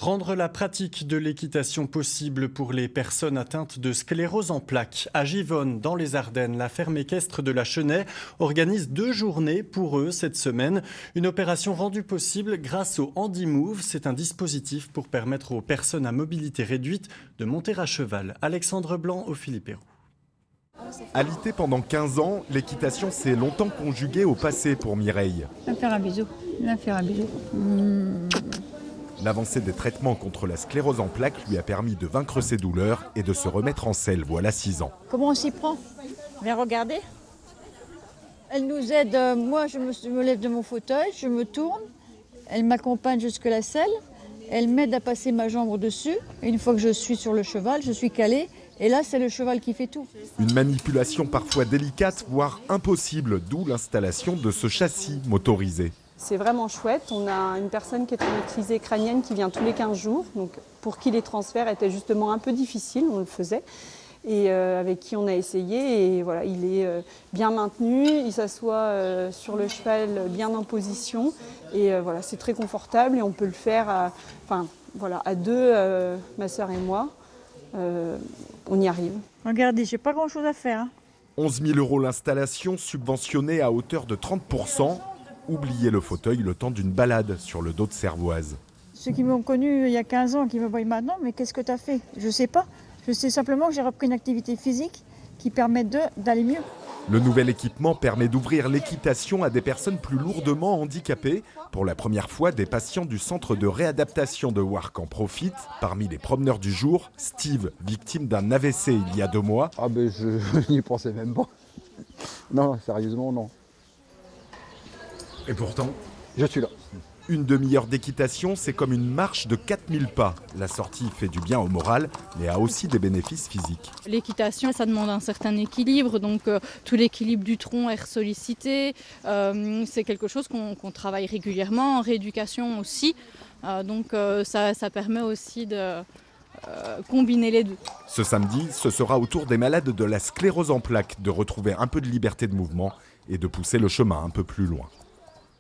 Rendre la pratique de l'équitation possible pour les personnes atteintes de sclérose en plaques. À Givonne, dans les Ardennes, la ferme équestre de la Chenaie organise 2 journées pour eux cette semaine. Une opération rendue possible grâce au HandiMove. C'est un dispositif pour permettre aux personnes à mobilité réduite de monter à cheval. Alexandre Blanc au Philippe Héroux. Alitée pendant 15 ans, l'équitation s'est longtemps conjuguée au passé pour Mireille. Viens faire un bisou. Viens faire un bisou. L'avancée des traitements contre la sclérose en plaques lui a permis de vaincre ses douleurs et de se remettre en selle, voilà 6 ans. Comment on s'y prend? Viens regarder. Elle nous aide. Moi, je me lève de mon fauteuil, je me tourne. Elle m'accompagne jusque la selle. Elle m'aide à passer ma jambe au-dessus. Une fois que je suis sur le cheval, je suis calée. Et là, c'est le cheval qui fait tout. Une manipulation parfois délicate, voire impossible, d'où l'installation de ce châssis motorisé. C'est vraiment chouette. On a une personne qui est en maîtrisée crânienne qui vient tous les 15 jours. Donc pour qui les transferts étaient justement un peu difficiles, on le faisait. Et avec qui on a essayé. Et voilà, il est bien maintenu, il s'assoit sur le cheval bien en position. Et voilà, c'est très confortable et on peut le faire à deux, ma sœur et moi. On y arrive. Regardez, j'ai pas grand-chose à faire. 11 000 € l'installation, subventionnée à hauteur de 30%. Oubliez le fauteuil le temps d'une balade sur le dos de Cervoise. Ceux qui m'ont connu il y a 15 ans, qui me voient maintenant, mais qu'est-ce que tu as fait? Je sais pas. Je sais simplement que j'ai repris une activité physique qui permet d'aller mieux. Le nouvel équipement permet d'ouvrir l'équitation à des personnes plus lourdement handicapées. Pour la première fois, des patients du centre de réadaptation de Warcq en profitent. Parmi les promeneurs du jour, Steve, victime d'un AVC il y a 2 mois. Ah ben je n'y pensais même pas. Non, sérieusement non. Et pourtant, je suis là. Une demi-heure d'équitation, c'est comme une marche de 4000 pas. La sortie fait du bien au moral, mais a aussi des bénéfices physiques. L'équitation, ça demande un certain équilibre, donc tout l'équilibre du tronc est sollicité. C'est quelque chose qu'on travaille régulièrement, en rééducation aussi. Ça permet aussi de combiner les deux. Ce samedi, ce sera au tour des malades de la sclérose en plaques de retrouver un peu de liberté de mouvement et de pousser le chemin un peu plus loin.